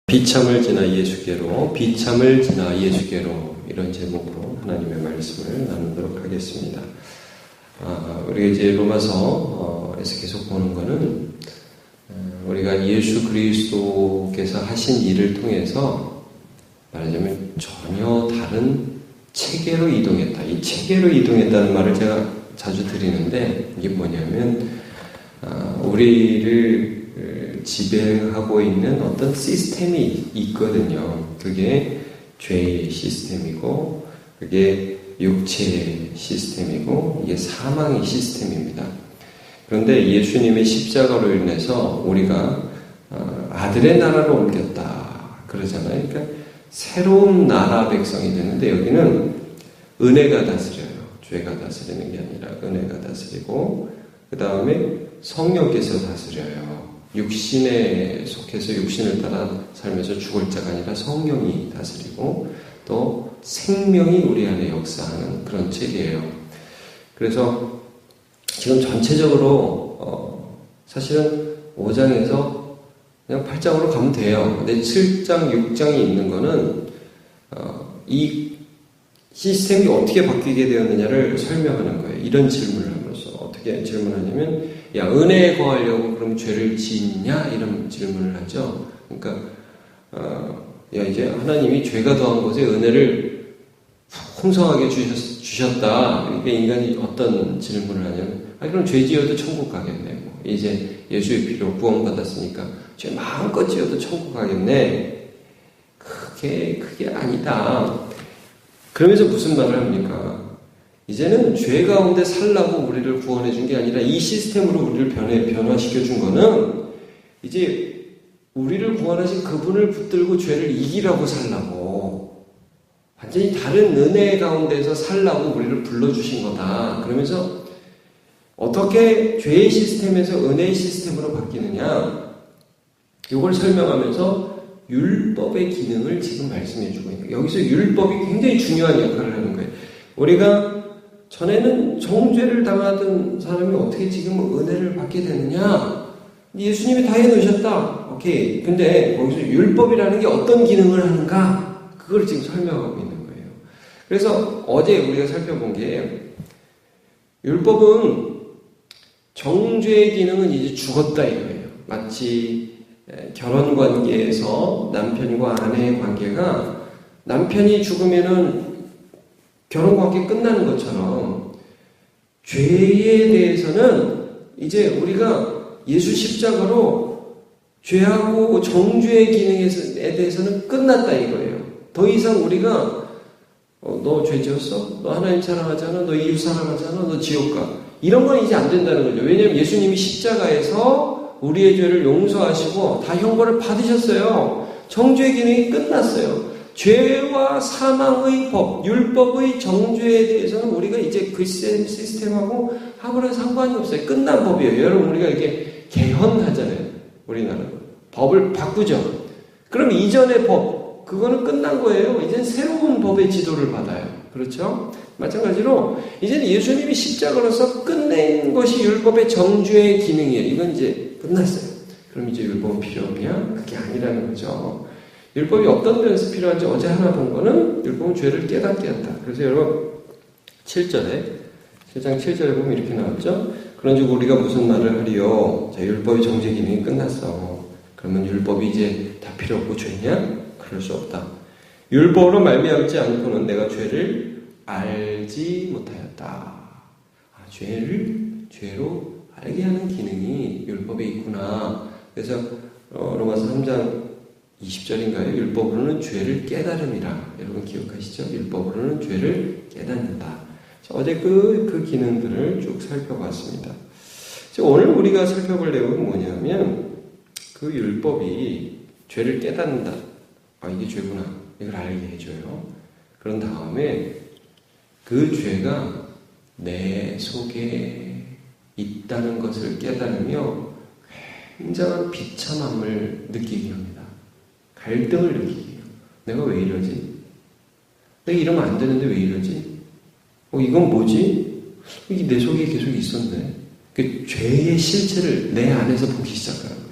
비참을 지나 예수께로, 비참을 지나 예수께로, 이런 제목으로 하나님의 말씀을 나누도록 하겠습니다. 우리가 이제 로마서에서 계속 보는 거는 우리가 예수 그리스도께서 하신 일을 통해서 말하자면 전혀 다른 체계로 이동했다. 이 체계로 이동했다는 말을 제가 자주 드리는데, 이게 뭐냐면 우리를 지배하고 있는 어떤 시스템이 있거든요. 그게 죄의 시스템이고, 그게 육체의 시스템이고, 이게 사망의 시스템입니다. 그런데 예수님의 십자가로 인해서 우리가 아들의 나라로 옮겼다 그러잖아요. 그러니까 새로운 나라 백성이 되는데, 여기는 은혜가 다스려요. 죄가 다스리는 게 아니라 은혜가 다스리고, 그 다음에 성령께서 다스려요. 육신에 속해서 육신을 따라 살면서 죽을 자가 아니라 성령이 다스리고, 또 생명이 우리 안에 역사하는 그런 체계예요. 그래서 지금 전체적으로 사실은 5장에서 그냥 8장으로 가면 돼요. 근데 7장, 6장이 있는 거는 이 시스템이 어떻게 바뀌게 되었느냐를 설명하는 거예요. 이런 질문을 하면서 어떻게 질문하냐면, 야, 은혜에 거하려고 그럼 죄를 짓냐? 이런 질문을 하죠. 그러니까 야, 이제 하나님이 죄가 더한 곳에 은혜를 풍성하게 주셨다. 그러니까 인간이 어떤 질문을 하냐면, 그럼 죄 지어도 천국 가겠네. 뭐. 이제 예수의 피로 구원받았으니까 죄 마음껏 지어도 천국 가겠네. 그게 아니다. 그러면서 무슨 말을 합니까? 이제는 죄 가운데 살라고 우리를 구원해 준 게 아니라 이 시스템으로 우리를 변화시켜 준 거는 이제 우리를 구원하신 그분을 붙들고 죄를 이기라고 살라고, 완전히 다른 은혜 가운데서 살라고 우리를 불러주신 거다. 그러면서 어떻게 죄의 시스템에서 은혜의 시스템으로 바뀌느냐, 이걸 설명하면서 율법의 기능을 지금 말씀해 주고 있는 거예요. 여기서 율법이 굉장히 중요한 역할을 하는 거예요. 우리가 전에는 정죄를 당하던 사람이 어떻게 지금 은혜를 받게 되느냐? 예수님이 다 해놓으셨다. 오케이. 근데 거기서 율법이라는 게 어떤 기능을 하는가? 그걸 지금 설명하고 있는 거예요. 그래서 어제 우리가 살펴본 게, 율법은 정죄의 기능은 이제 죽었다 이거예요. 마치 결혼 관계에서 남편과 아내의 관계가, 남편이 죽으면은 결혼 관계 끝나는 것처럼 죄에 대해서는 이제 우리가 예수 십자가로 죄하고 정죄의 기능에 대해서는 끝났다 이거예요. 더 이상 우리가 너 죄 지었어? 너 하나님 사랑하잖아? 너 이웃 사랑하잖아? 너 지옥 가. 이런 건 이제 안 된다는 거죠. 왜냐하면 예수님이 십자가에서 우리의 죄를 용서하시고 다 형벌을 받으셨어요. 정죄의 기능이 끝났어요. 죄와 사망의 법, 율법의 정죄에 대해서는 우리가 이제 그 시스템하고 아무런 상관이 없어요. 끝난 법이에요. 여러분, 우리가 이렇게 개헌하잖아요. 우리나라는. 법을 바꾸죠. 그럼 이전의 법, 그거는 끝난 거예요. 이젠 새로운 법의 지도를 받아요. 그렇죠? 마찬가지로 이제는 예수님이 십자가로서 끝낸 것이 율법의 정죄의 기능이에요. 이건 이제 끝났어요. 그럼 이제 율법은 필요 없냐? 그게 아니라는 거죠. 율법이 어떤 면에서 필요한지 어제 하나 본 거는, 율법은 죄를 깨닫게 한다. 그래서 여러분 7장 7절에 보면 이렇게 나왔죠. 그런즉 우리가 무슨 말을 하리요? 자, 율법의 정죄 기능이 끝났어. 그러면 율법이 이제 다 필요 없고 죄냐? 그럴 수 없다. 율법으로 말미암지 않고는 내가 죄를 알지 못하였다. 죄를 죄로 알게 하는 기능이 율법에 있구나. 그래서 로마서 3장 20절인가요? 율법으로는 죄를 깨달음이라. 여러분 기억하시죠? 율법으로는 죄를 깨닫는다. 자, 어제 그 기능들을 쭉 살펴봤습니다. 자, 오늘 우리가 살펴볼 내용은 뭐냐면, 그 율법이 죄를 깨닫는다. 이게 죄구나. 이걸 알게 해줘요. 그런 다음에 그 죄가 내 속에 있다는 것을 깨달으며 굉장한 비참함을 느끼게 합니다. 갈등을 느끼게요. 내가 왜 이러지? 내가 이러면 안 되는데 왜 이러지? 이건 뭐지? 이게 내 속에 계속 있었네. 그 죄의 실체를 내 안에서 보기 시작하는 거예요.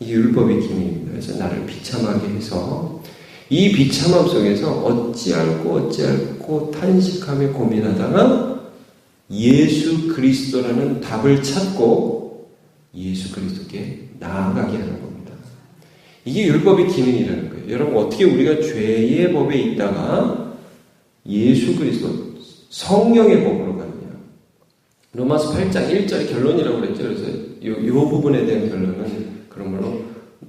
이게 율법의 기능입니다. 그래서 나를 비참하게 해서 이 비참함 속에서 어찌할꼬 탄식하며 고민하다가 예수 그리스도라는 답을 찾고 예수 그리스도께 나아가게 하는 겁니다. 이게 율법의 기능이라는 거예요. 여러분, 어떻게 우리가 죄의 법에 있다가 예수 그리스도 성령의 법으로 가느냐. 로마서 8장 1절의 결론이라고 그랬죠. 그래서 이 부분에 대한 결론은 그러므로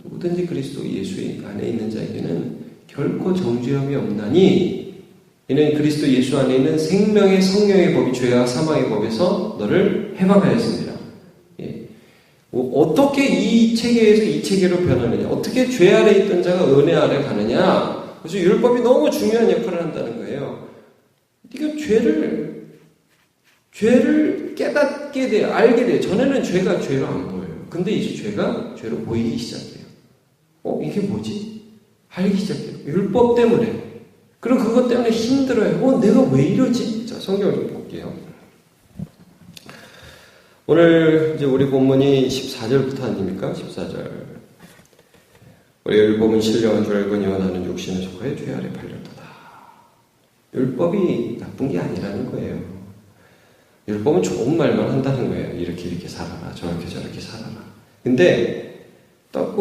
누구든지 그리스도 예수 안에 있는 자에게는 결코 정죄함이 없나니 이는 그리스도 예수 안에 있는 생명의 성령의 법이 죄와 사망의 법에서 너를 해방하였습니다. 예. 어떻게 이 체계에서 이 체계로 변하느냐, 어떻게 죄 아래 있던 자가 은혜 아래 가느냐. 그래서 율법이 너무 중요한 역할을 한다는 거예요. 네가 죄를 깨닫게 돼, 알게 돼. 전에는 죄가 죄로 안 보여요. 근데 이제 죄가 죄로 보이기 시작해요. 이게 뭐지? 알기 시작해요. 율법 때문에. 그럼 그것 때문에 힘들어요. 내가 왜 이러지? 자, 성경을 좀 볼게요. 오늘 이제 우리 본문이 14절부터 아닙니까? 14절. 우리 율법은 신령한 줄 알고 원하는 육신을 속하여 죄 아래 팔렸도다. 율법이 나쁜 게 아니라는 거예요. 율법은 좋은 말만 한다는 거예요. 이렇게 살아라. 저렇게 살아라. 근데 딱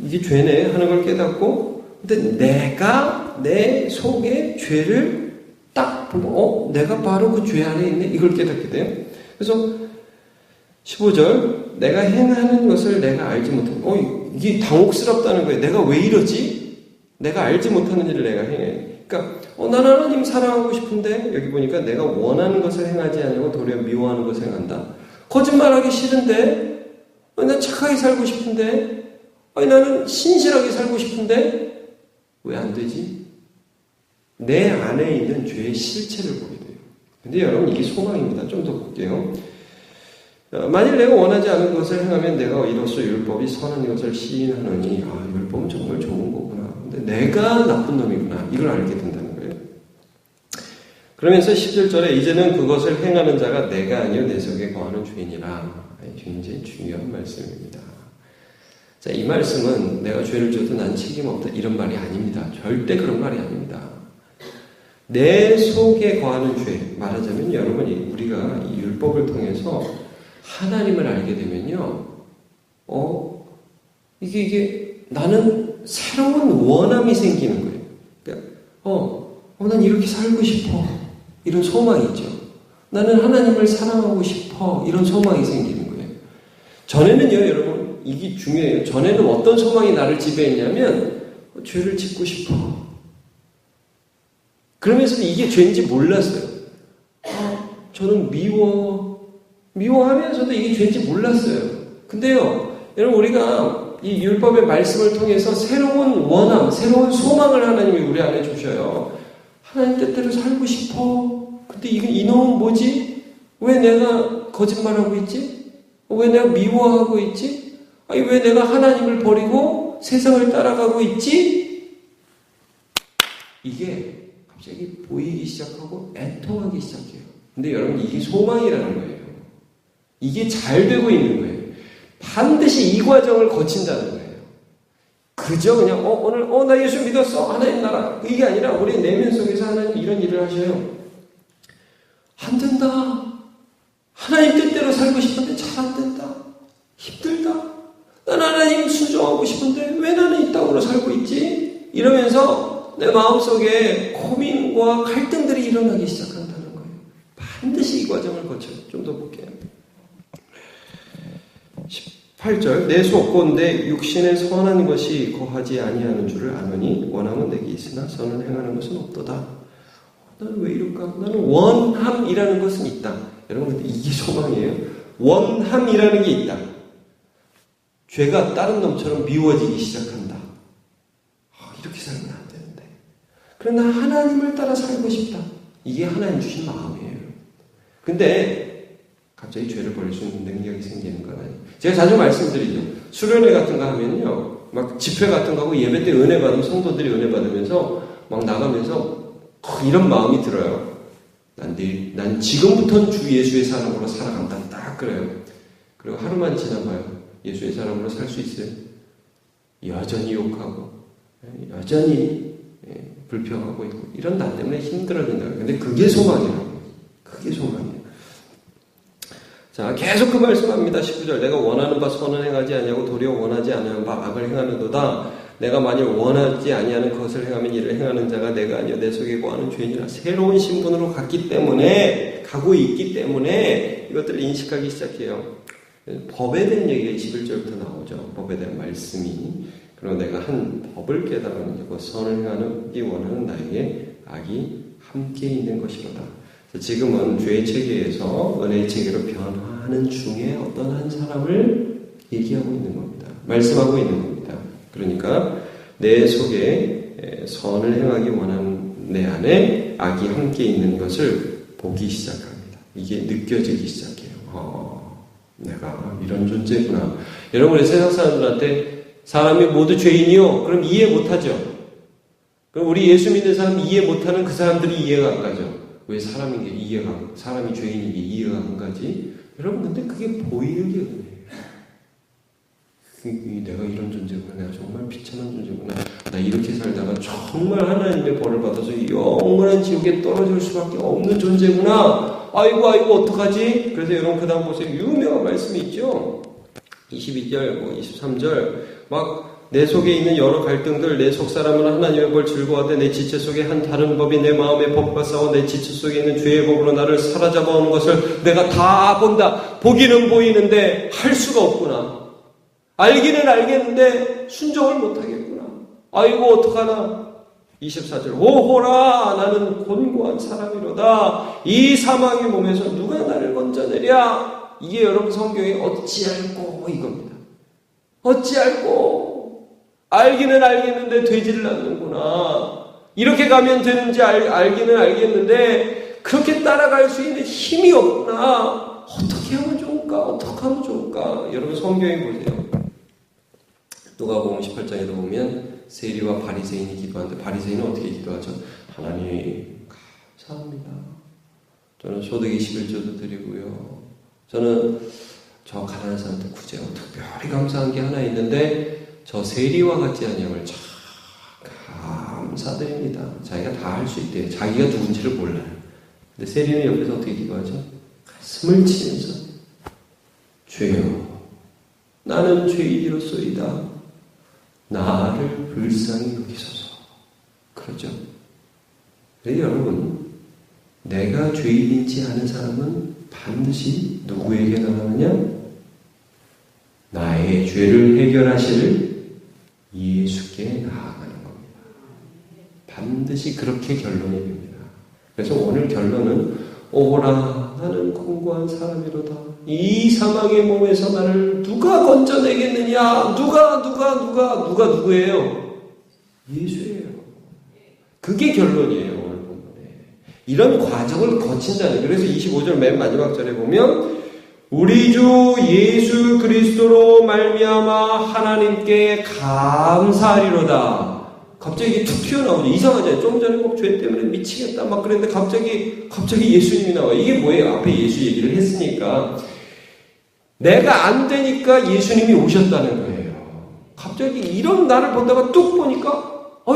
이게 죄네 하는 걸 깨닫고, 근데 내가 내 속에 죄를 딱 보고 내가 바로 그 죄 안에 있네, 이걸 깨닫게 돼요. 그래서 15절, 내가 행하는 것을 내가 알지 못하는, 이게 당혹스럽다는 거예요. 내가 왜 이러지? 내가 알지 못하는 일을 내가 행해. 그러니까 나는 하나님 사랑하고 싶은데, 여기 보니까 내가 원하는 것을 행하지 않고 도리어 미워하는 것을 행한다. 거짓말하기 싫은데, 난 착하게 살고 싶은데, 나는 신실하게 살고 싶은데 왜 안 되지? 내 안에 있는 죄의 실체를 보게 돼요. 근데 여러분, 이게 소망입니다. 좀 더 볼게요. 만일 내가 원하지 않은 것을 행하면 내가 이로써 율법이 선한 것을 시인하느니, 율법은 정말 좋은 거구나. 근데 내가 나쁜 놈이구나. 이걸 알게 된다는 거예요. 그러면서 11절에 이제는 그것을 행하는 자가 내가 아니요 내 속에 거하는 죄인이라. 굉장히 중요한 말씀입니다. 자, 이 말씀은 내가 죄를 져도 난 책임 없다, 이런 말이 아닙니다. 절대 그런 말이 아닙니다. 내 속에 거하는 죄, 말하자면 여러분이 우리가 이 율법을 통해서 하나님을 알게 되면요, 이게 나는 새로운 원함이 생기는 거예요. 그러니까, 난 이렇게 살고 싶어, 이런 소망이 있죠. 나는 하나님을 사랑하고 싶어, 이런 소망이 생기는 거예요. 전에는요, 여러분, 이게 중요해요. 전에는 어떤 소망이 나를 지배했냐면, 죄를 짓고 싶어. 그러면서 이게 죄인지 몰랐어요. 저는 미워하면서도 이게 죄인지 몰랐어요. 근데요, 여러분, 우리가 이 율법의 말씀을 통해서 새로운 원함, 새로운 소망을 하나님이 우리 안에 주셔요. 하나님 뜻대로 살고 싶어. 근데 이놈은 뭐지? 왜 내가 거짓말하고 있지? 왜 내가 미워하고 있지? 왜 내가 하나님을 버리고 세상을 따라가고 있지? 이게 갑자기 보이기 시작하고 애통하기 시작해요. 근데 여러분, 이게 소망이라는 거예요. 이게 잘 되고 있는 거예요. 반드시 이 과정을 거친다는 거예요. 그저 그냥 오늘 나 예수 믿었어, 하나님 나라, 이게 아니라 우리 내면 속에서 하나님 이런 일을 하셔요. 안 된다. 하나님 뜻대로 살고 싶은데 잘 안 된다. 힘들다. 난 하나님 순종하고 싶은데 왜 나는 이 땅으로 살고 있지? 이러면서 내 마음속에 고민과 갈등들이 일어나기 시작한다는 거예요. 반드시 이 과정을 거쳐요. 좀 더 볼게요. 18절, 내 속건대 육신에 선한 것이 거하지 아니하는 줄을 아노니 원함은 내게 있으나 선을 행하는 것은 없도다. 나는 왜 이럴까? 나는 원함이라는 것은 있다. 여러분, 근데 이게 소망이에요. 원함이라는 게 있다. 죄가 다른 놈처럼 미워지기 시작한다. 이렇게 살면 안 되는데. 그러나 하나님을 따라 살고 싶다. 이게 하나님 주신 마음이에요. 근데 갑자기 죄를 버릴 수 있는 능력이 생기는 건 아니에요. 제가 자주 말씀드리죠. 수련회 같은 거 하면요, 막 집회 같은 거 하고 예배 때 은혜 받으면 성도들이 은혜 받으면서 막 나가면서 이런 마음이 들어요. 난 지금부터는 주 예수의 사람으로 살아간다. 딱 그래요. 그리고 하루만 지나봐요. 예수의 사람으로 살 수 있어요? 여전히 욕하고 여전히 불평하고 있고 이런 나 때문에 힘들어진다. 근데 그게 소망이라고. 그게 소망이에요. 자, 계속 그 말씀합니다. 19절. 내가 원하는 바 선은 행하지 아니하고 도리어 원하지 아니하는 바 악을 행하는도다. 내가 만일 원하지 아니하는 것을 행하면 이를 행하는 자가 내가 아니요 내 속에 거하는 죄인이라. 새로운 신분으로 가고 있기 때문에 이것들을 인식하기 시작해요. 법에 대한 얘기가 21절부터 나오죠. 법에 대한 말씀이. 그리고 내가 한 법을 깨달았는데 그 선을 행하기 원하는 나에게 악이 함께 있는 것이로다. 지금은 죄의 체계에서 은혜의 체계로 변화하는 중에 어떤 한 사람을 얘기하고 있는 겁니다. 말씀하고 있는 겁니다. 그러니까 내 속에 선을 행하기 원하는 내 안에 악이 함께 있는 것을 보기 시작합니다. 이게 느껴지기 시작해요. 내가 이런 존재구나. 여러분의 세상 사람들한테 사람이 모두 죄인이요? 그럼 이해 못하죠. 그럼 우리 예수 믿는 사람이 이해 못하는 그 사람들이 이해가 안 가죠. 왜 사람이 죄인인 게 이해가 안 가지? 여러분, 근데 그게 보이는 게 은혜예요. 내가 이런 존재구나. 내가 정말 비참한 존재구나. 나 이렇게 살다가 정말 하나님의 벌을 받아서 영원한 지옥에 떨어질 수밖에 없는 존재구나. 아이고, 어떡하지? 그래서 여러분, 그 다음 보세요. 유명한 말씀이 있죠? 22절, 23절. 내 속에 있는 여러 갈등들, 내 속 사람은 하나님의 벌 즐거워하되 내 지체 속에 한 다른 법이 내 마음의 법과 싸워 내 지체 속에 있는 죄의 법으로 나를 사로잡아오는 것을 내가 다 본다. 보기는 보이는데 할 수가 없구나. 알기는 알겠는데 순종을 못하겠구나. 아이고 어떡하나. 24절. 오호라 나는 곤고한 사람이로다. 이 사망의 몸에서 누가 나를 건져내랴. 이게 여러분 성경에 어찌알고 이겁니다. 어찌알고. 알기는 알겠는데 되지를 않는구나. 이렇게 가면 되는지 알기는 알겠는데 그렇게 따라갈 수 있는 힘이 없구나. 어떻게 하면 좋을까? 여러분 성경에 보세요. 누가복음 18장에도 보면 세리와 바리새인이 기도하는데 바리새인은 어떻게 기도하죠? 하나님 감사합니다. 저는 소득 21조도 드리고요. 저는 저 가난한 사람한테 구제하고 특별히 감사한 게 하나 있는데 저 세리와 같지 아니함을 참 감사드립니다. 자기가 다 할 수 있대요. 자기가 누군지를 몰라요. 근데 세리는 옆에서 어떻게 기도하죠? 가슴을 치면서 주여 나는 죄인이로소이다. 나를 불쌍히 여기소서. 그러죠. 그래서 여러분 내가 죄인인지 아는 사람은 반드시 누구에게 나가느냐? 나의 죄를 해결하실 예수께 나아가는 겁니다. 반드시 그렇게 결론이 됩니다. 그래서 오늘 결론은 오라 나는 곤고한 사람이로다. 이 사망의 몸에서 나를 누가 건져내겠느냐? 누가 누구예요? 예수예요. 그게 결론이에요. 오늘 본문에. 이런 과정을 거친다는. 그래서 25절 맨 마지막 절에 보면 우리 주 예수 그리스도로 말미암아 하나님께 감사하리로다. 갑자기 이게 툭 튀어나오죠. 이상하잖아요. 좀 전에 죄 때문에 미치겠다 막 그랬는데 갑자기 예수님이 나와요. 이게 뭐예요? 앞에 예수 얘기를 했으니까 내가 안 되니까 예수님이 오셨다는 거예요. 갑자기 이런 나를 보다가 뚝 보니까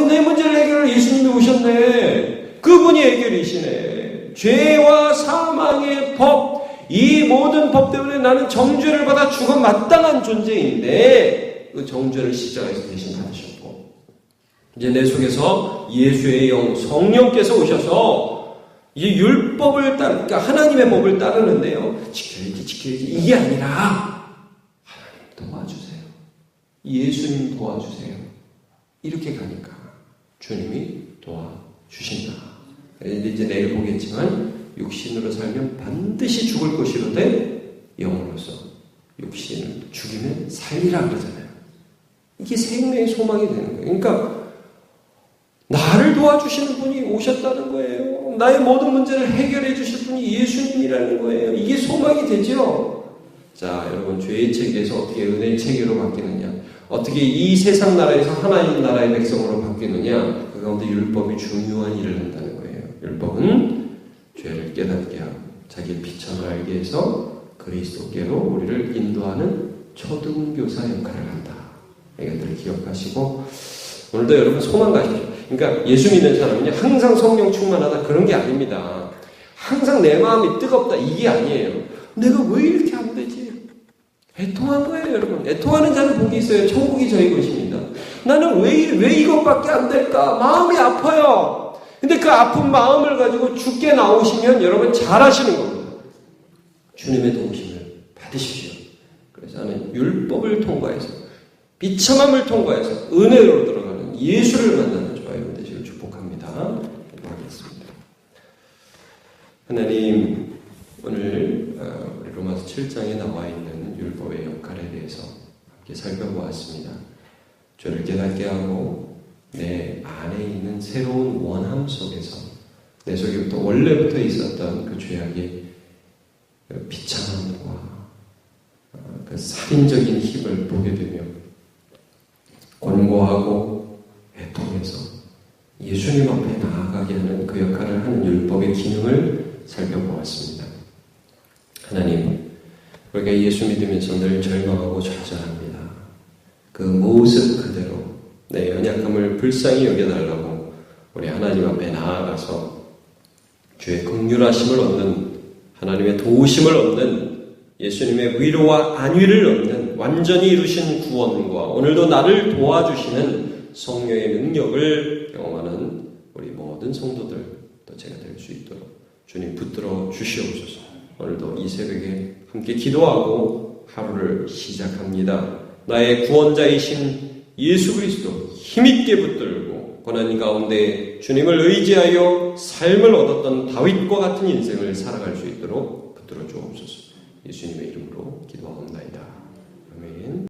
내 문제를 해결할 예수님이 오셨네. 그분이 해결이시네. 죄와 사망의 법, 이 모든 법 때문에 나는 정죄를 받아 죽어 마땅한 존재인데 그 정죄를 십자가에서 대신 받으셨고 이제 내 속에서 예수의 영 성령께서 오셔서 이제 율법을 그러니까 하나님의 법을 따르는데요. 지켜야지 이게 아니라 하나님 도와주세요. 예수님 도와주세요. 이렇게 가니까 주님이 도와주신다. 이제 내일 보겠지만 육신으로 살면 반드시 죽을 것이로되 영으로서 육신을 죽이면 살리라 그러잖아요. 이게 생명의 소망이 되는 거예요. 그러니까 나를 도와주시는 분이 오셨다는 거예요. 나의 모든 문제를 해결해 주실 분이 예수님이라는 거예요. 이게 소망이 되죠. 자, 여러분 죄의 체계에서 어떻게 은혜의 체계로 바뀌느냐, 어떻게 이 세상 나라에서 하나님 나라의 백성으로 바뀌느냐, 그 가운데 율법이 중요한 일을 한다는 거예요. 율법은 죄를 깨닫게 하고 자기의 비참을 알게 해서 그리스도께로 우리를 인도하는 초등교사 역할을 한다. 이것들을 기억하시고 오늘도 여러분 소망 가십시오. 그러니까 예수 믿는 사람은요 항상 성령 충만하다 그런 게 아닙니다. 항상 내 마음이 뜨겁다 이게 아니에요. 내가 왜 이렇게 안 되지? 애통한 거예요, 여러분. 애통하는 자는 복이 있어요. 천국이 저희 것입니다. 나는 왜 이것밖에 안 될까? 마음이 아파요. 근데 그 아픈 마음을 가지고 주께 나오시면 여러분 잘하시는 겁니다. 주님의 도우심을 받으십시오. 그래서 나는 율법을 통과해서 비참함을 통과해서 은혜로 들어가는 예수를 만나는 저와 여러분 되시길 축복합니다. 기도하겠습니다. 하나님, 오늘 우리 로마서 7장에 나와 있는 율법의 역할에 대해서 함께 살펴보았습니다. 죄를 깨닫게 하고 내 안에 있는 새로운 원함 속에서 내 속에부터 원래부터 있었던 그 죄악의 비참함과 그 살인적인 힘을 보게 되며 권고하고 애통해서 예수님 앞에 나아가게 하는 그 역할을 하는 율법의 기능을 살펴보았습니다. 하나님, 우리가 예수 믿으면서 늘 절망하고 좌절합니다. 그 모습 그대로 내 연약함을 불쌍히 여겨달라고 우리 하나님 앞에 나아가서 주의 긍휼하심을 얻는 하나님의 도우심을 얻는 예수님의 위로와 안위를 얻는 완전히 이루신 구원과 오늘도 나를 도와주시는 성령의 능력을 경험하는 우리 모든 성도들 또 제가 될 수 있도록 주님 붙들어 주시옵소서. 오늘도 이 새벽에 함께 기도하고 하루를 시작합니다. 나의 구원자이신 예수 그리스도 힘있게 붙들고 고난 가운데 주님을 의지하여 삶을 얻었던 다윗과 같은 인생을 살아갈 수 있도록 붙들어 주옵소서. 예수님의 이름으로 기도하옵나이다. 아멘.